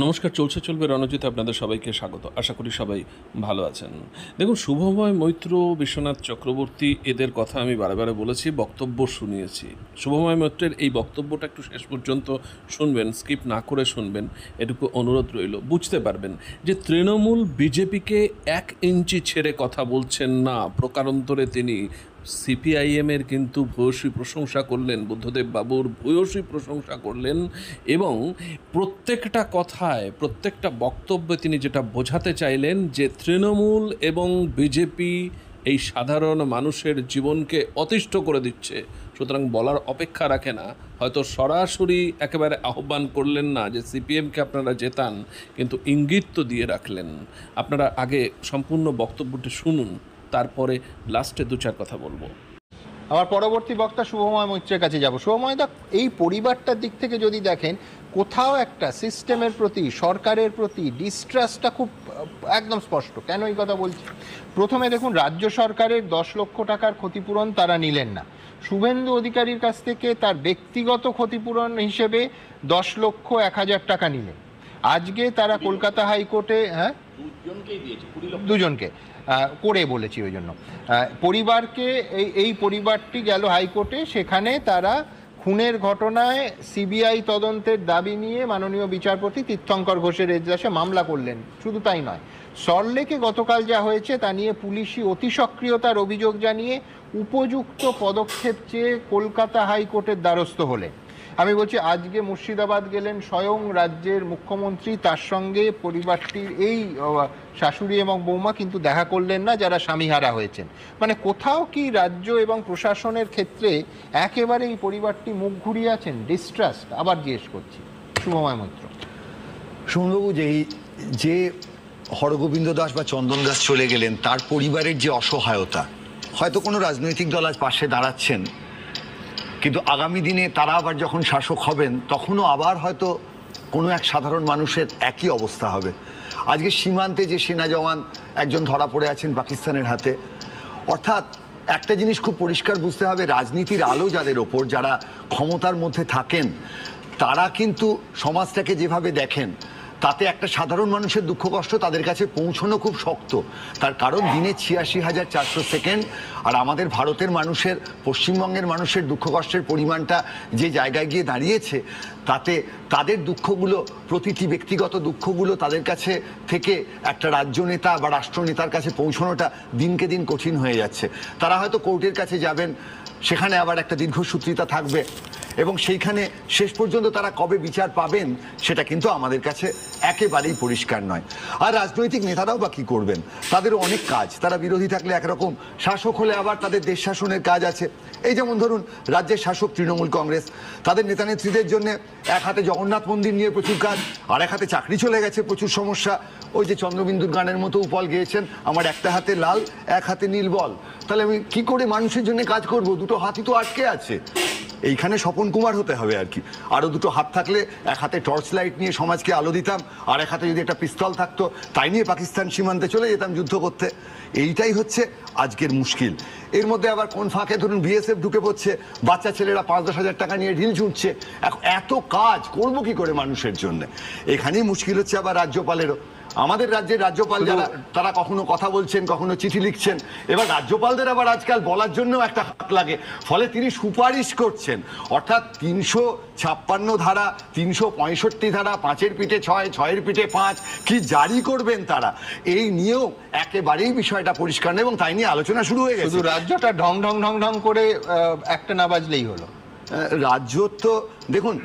নমস্কার, চলছে চলবে রণজিৎ, আপনাদের সবাইকে স্বাগত। আশা করি সবাই ভালো আছেন। দেখুন, শুভময় মৈত্র, বিশ্বনাথ চক্রবর্তী, এদের কথা আমি বারে বারে বলেছি, বক্তব্য শুনিয়েছি। শুভময় মৈত্রের এই বক্তব্যটা একটু শেষ পর্যন্ত শুনবেন, স্কিপ না করে শুনবেন, এটুকু অনুরোধ রইল। বুঝতে পারবেন যে তৃণমূল বিজেপিকে 1 ইঞ্চি ছেড়ে কথা বলছেন না। প্রকারান্তরে তিনি সিপিআইএমের কিন্তু ভূয়সী প্রশংসা করলেন, বুদ্ধদেব বাবুর ভূয়সী প্রশংসা করলেন, এবং প্রত্যেকটা কথায়, প্রত্যেকটা বক্তব্যে তিনি যেটা বোঝাতে চাইলেন যে তৃণমূল এবং বিজেপি এই সাধারণ মানুষের জীবনকে অতিষ্ঠ করে দিচ্ছে। সুতরাং বলার অপেক্ষা রাখে না, হয়তো সরাসরি একেবারে আহ্বান করলেন না যে সিপিএমকে আপনারা জেতান, কিন্তু ইঙ্গিত তো দিয়ে রাখলেন। আপনারা আগে সম্পূর্ণ বক্তব্যটি শুনুন, তারপরে লাস্টে 2-4 কথা বলবো। আমার পরবর্তী বক্তা শুভময় মৈত্রের কাছে যাব। শুভময় দা, এই পরিবারটার দিক থেকে যদি দেখেন, কোথাও একটা সিস্টেমের প্রতি, সরকারের প্রতি ডিস্ট্রাস্টটা খুব একদম স্পষ্ট। কেন এই কথা বলছি? প্রথমে দেখুন, রাজ্য সরকারের 10 লক্ষ টাকার ক্ষতিপূরণ তারা নিলেন না। শুভেন্দু অধিকারীর কাছ থেকে তার ব্যক্তিগত ক্ষতিপূরণ হিসেবে 10,01,000 টাকা নিলেন। আজকে তারা কলকাতা হাইকোর্টে দুজনকে করে বলেছি, ওই জন্য পরিবারকে এই পরিবারটি গেল হাইকোর্টে। সেখানে তারা খুনের ঘটনায় সিবিআই তদন্তের দাবি নিয়ে মাননীয় বিচারপতি তীর্থঙ্কর ঘোষের এজলাসে মামলা করলেন। শুধু তাই নয়, সল্টলেকে গতকাল যা হয়েছে তা নিয়ে পুলিশি অতি সক্রিয়তার অভিযোগ জানিয়ে উপযুক্ত পদক্ষেপ চেয়ে কলকাতা হাইকোর্টের দ্বারস্থ হলেন। আমি বলছি, আজকে মুর্শিদাবাদ গেলেন স্বয়ং রাজ্যের মুখ্যমন্ত্রী, তার সঙ্গে পরিবারটির এই শাশুড়ি এবং বৌমা কিন্তু দেখা করলেন না, যারা স্বামীহারা হয়েছেন। মানে কোথাও কি রাজ্য এবং প্রশাসনের ক্ষেত্রে একেবারে এই পরিবারটি মুখ ঘুরিয়ে আছেন? ডিস্ট্রাস্ট আবার জিজ্ঞেস করছি শুভময় মৈত্র। সুমনবাবু, যে হরগোবিন্দ দাস বা চন্দন দাস চলে গেলেন, তার পরিবারের যে অসহায়তা, হয়তো কোনো রাজনৈতিক দল আজ পাশে দাঁড়াচ্ছেন, কিন্তু আগামী দিনে তারা আবার যখন শাসক হবেন, তখনও আবার হয়তো কোনো এক সাধারণ মানুষের একই অবস্থা হবে। আজকে সীমান্তে যে সেনা জওয়ান একজন ধরা পড়ে আছেন পাকিস্তানের হাতে, অর্থাৎ একটা জিনিস খুব পরিষ্কার বুঝতে হবে, রাজনীতির আলো যাদের ওপর, যারা ক্ষমতার মধ্যে থাকেন, তারা কিন্তু সমাজটাকে যেভাবে দেখেন, তাতে একটা সাধারণ মানুষের দুঃখ কষ্ট তাদের কাছে পৌঁছানো খুব শক্ত। তার কারণ দিনে 86,400 সেকেন্ড, আর আমাদের ভারতের মানুষের, পশ্চিমবঙ্গের মানুষের দুঃখ কষ্টের পরিমাণটা যে জায়গায় গিয়ে দাঁড়িয়েছে, তাতে তাদের দুঃখগুলো, প্রতিটি ব্যক্তিগত দুঃখগুলো তাদের কাছে থেকে একটা রাজ্য নেতা বা রাষ্ট্রনেতার কাছে পৌঁছানোটা দিনকে দিন কঠিন হয়ে যাচ্ছে। তারা হয়তো কোর্টের কাছে যাবেন, সেখানে আবার একটা দীর্ঘসূত্রিতা থাকবে, এবং সেইখানে শেষ পর্যন্ত তারা কবে বিচার পাবেন সেটা কিন্তু আমাদের কাছে একেবারেই পরিষ্কার নয়। আর রাজনৈতিক নেতারাও বা কি করবেন? তাদেরও অনেক কাজ। তারা বিরোধী থাকলে একরকম, শাসক হলে আবার তাদের দেশ শাসনের কাজ আছে। এই যেমন ধরুন, রাজ্যের শাসক তৃণমূল কংগ্রেস, তাদের নেতা নেত্রীদের জন্য এক হাতে জগন্নাথ মন্দির নিয়ে প্রচুর কাজ, আর এক হাতে চাকরি চলে গেছে, প্রচুর সমস্যা। ওই যে চন্দ্রবিন্দুর গানের মতো উপল গেয়েছেন, আমার একটা হাতে লাল, এক হাতে নীল বল। তাহলে আমি কি করে মানুষের জন্য কাজ করব? দুটো হাতই তো আটকে আছে। এইখানে স্বপন কুমার হতে হবে আর কি। আরো দুটো হাত থাকলে, এক হাতে টর্চ লাইট নিয়ে সমাজকে আলো দিতাম, আর এক হাতে যদি একটা পিস্তল থাকতো, তাই নিয়ে পাকিস্তান সীমান্তে চলে যেতাম যুদ্ধ করতে। এইটাই হচ্ছে আজকের মুশকিল। এর মধ্যে আবার কোন ফাঁকে ধরুন বিএসএফ ঢুকে পড়ছে, বাচ্চা ছেলেরা 5-10 হাজার টাকা নিয়ে ঢিল ছুটছে। এত কাজ করবো কি করে মানুষের জন্য? এখানেই মুশকিল হচ্ছে আবার রাজ্যপালেরও। আমাদের রাজ্যের রাজ্যপাল যারা, তারা কখনো কথা বলছেন, কখনো চিঠি লিখছেন। এবার রাজ্যপালদের আবার আজকাল বলার জন্য একটা হাত লাগে, ফলে তিনি সুপারিশ করছেন। অর্থাৎ 356 ধারা, 365 ধারা, 5-এর পিঠে 6, 6-এর পিঠে 5 কি জারি করবেন তারা, এই নিয়েও একেবারেই বিষয়টা পরিষ্কার নেই, এবং তাই নিয়ে আলোচনা শুরু হয়ে গেছে। শুধু রাজ্যটা ঢং ঢং ঢং ঢং করে একটা না বাজলেই হলো। রাজ্য তো দেখুন,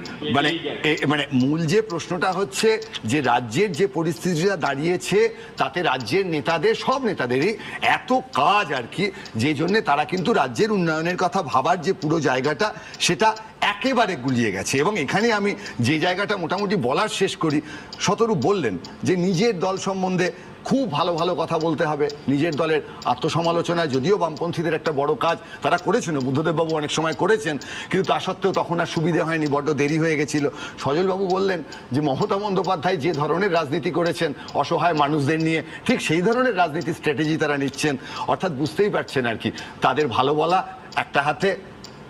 মানে মূল যে প্রশ্নটা হচ্ছে যে রাজ্যের যে পরিস্থিতিটা দাঁড়িয়েছে, তাতে রাজ্যের নেতাদের, সব নেতাদেরই এত কাজ আর কি, যে জন্য তারা কিন্তু রাজ্যের উন্নয়নের কথা ভাবার যে পুরো জায়গাটা, সেটা একেবারে গুলিয়ে গেছে। এবং এখানে আমি যে জায়গাটা মোটামুটি বলার শেষ করি, শতরূপ বললেন যে নিজের দল সম্বন্ধে খুব ভালো ভালো কথা বলতে হবে, নিজের দলের আত্মসমালোচনা, যদিও বামপন্থীদের একটা বড় কাজ তারা করেছেন, বুদ্ধদেববাবু অনেক সময় করেছেন, কিন্তু তা সত্ত্বেও তখন আর সুবিধে হয়নি, বড্ড দেরি হয়ে গেছিল। সজলবাবু বললেন যে মমতা বন্দ্যোপাধ্যায় যে ধরনের রাজনীতি করেছেন অসহায় মানুষদের নিয়ে, ঠিক সেই ধরনের রাজনীতি স্ট্র্যাটেজি তারা নিচ্ছেন। অর্থাৎ বুঝতেই পারছেন আর কি, তাদের ভালো বলা একটা হাতে,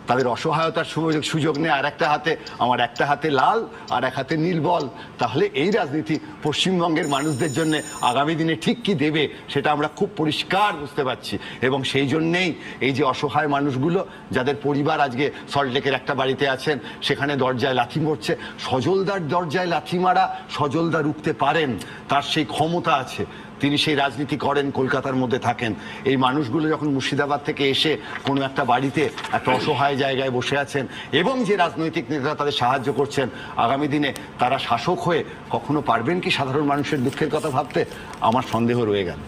তাদের অসহায়তার সুযোগ নেই। আর একটা হাতে আমার একটা হাতে লাল আর এক হাতে নীল বল, তাহলে এই রাজনীতি পশ্চিমবঙ্গের মানুষদের জন্য আগামী দিনে ঠিক কি দেবে সেটা আমরা খুব পরিষ্কার বুঝতে পারছি। এবং সেই জন্যেই এই যে অসহায় মানুষগুলো যাদের পরিবার আজকে সল্টলেকের একটা বাড়িতে আছেন, সেখানে দরজায় লাথি মরছে, সজলদার দরজায় লাথি মারা সজলদা রুখতে পারেন, তার সেই ক্ষমতা আছে, তিনি সেই রাজনীতি করেন, কলকাতার মধ্যে থাকেন। এই মানুষগুলো যখন মুর্শিদাবাদ থেকে এসে কোনো একটা বাড়িতে একটা অসহায় জায়গায় বসে আছেন এবং যে রাজনৈতিক নেতারা তাদের সাহায্য করছেন, আগামী দিনে তারা শাসক হয়ে কখনো পারবেন কি সাধারণ মানুষের দুঃখের কথা ভাবতে? আমার সন্দেহ রয়ে গেল।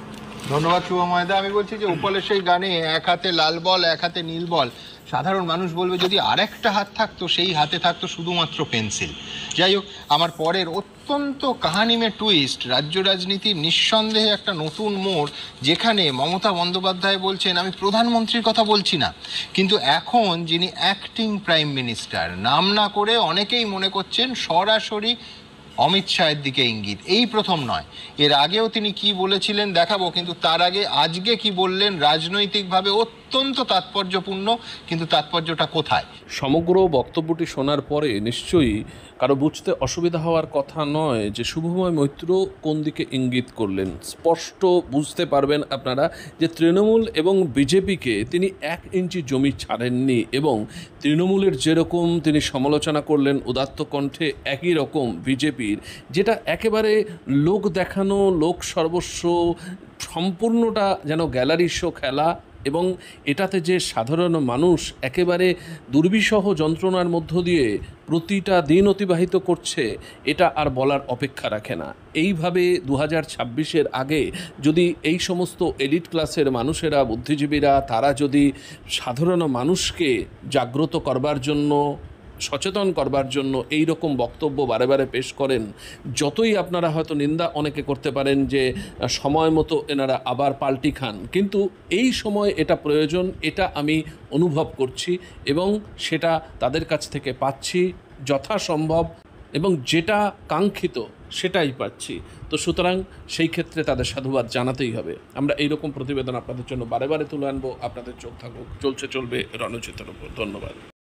ধন্যবাদ শুভময়দা। আমি বলছি যে উপলের সেই গানে এক হাতে লাল বল এক হাতে নীল বল, সাধারণ মানুষ বলবে যদি আরেকটা হাত থাকতো সেই হাতে থাকতো শুধুমাত্র পেন্সিল। যাই হোক, আমার পরের অত্যন্ত কাহানিমে টুইস্ট, রাজ্য রাজনীতির নিঃসন্দেহে একটা নতুন মোড়, যেখানে মমতা বন্দ্যোপাধ্যায় বলছেন আমি প্রধানমন্ত্রীর কথা বলছি না, কিন্তু এখন যিনি অ্যাক্টিং প্রাইম মিনিস্টার, নাম না করে অনেকেই মনে করছেন সরাসরি অমিত শাহের দিকে ইঙ্গিত। এই প্রথম নয়, এর আগেও তিনি কি বলেছিলেন দেখাবো, কিন্তু তার আগে আজকে কি বললেন রাজনৈতিকভাবে অত্যন্ত তাৎপর্যপূর্ণ, কিন্তু তাৎপর্যটা কোথায়? সমগ্র বক্তব্যটি শোনার পরে নিশ্চয়ই কারো বুঝতে অসুবিধা হওয়ার কথা নয় যে শুভময় মৈত্র কোন দিকে ইঙ্গিত করলেন। স্পষ্ট বুঝতে পারবেন আপনারা যে তৃণমূল এবং বিজেপিকে তিনি 1 ইঞ্চি জমি ছাড়েননি, এবং তৃণমূলের যেরকম তিনি সমালোচনা করলেন উদাত্ত কণ্ঠে, একই রকম বিজেপির, যেটা একেবারে লোক দেখানো, লোক সর্বস্ব, সম্পূর্ণটা যেন গ্যালারি শো খেলা, এবং এটাতে যে সাধারণ মানুষ একেবারে দুর্বিষহ যন্ত্রণার মধ্য দিয়ে প্রতিটা দিন অতিবাহিত করছে, এটা আর বলার অপেক্ষা রাখে না। এইভাবে 2026-এর আগে যদি এই সমস্ত এলিট ক্লাসের মানুষেরা, বুদ্ধিজীবীরা, তারা যদি সাধারণ মানুষকে জাগ্রত করবার জন্য, সচেতন করবার জন্য এই রকম বক্তব্য বারে বারে পেশ করেন, যতই আপনারা হয়তো নিন্দা অনেকে করতে পারেন যে সময় মতো এনারা আবার পাল্টি খান, কিন্তু এই সময় এটা প্রয়োজন, এটা আমি অনুভব করছি এবং সেটা তাদের কাছ থেকে পাচ্ছি যথাসম্ভব, এবং যেটা কাঙ্ক্ষিত সেটাই পাচ্ছি। তো সুতরাং সেই ক্ষেত্রে তাদের সাধুবাদ জানাতেই হবে। আমরা এইরকম প্রতিবেদন আপনাদের জন্য বারে বারে তুলে আনবো। আপনাদের চোখ থাকুক, চলবে রণজিতের উপর। ধন্যবাদ।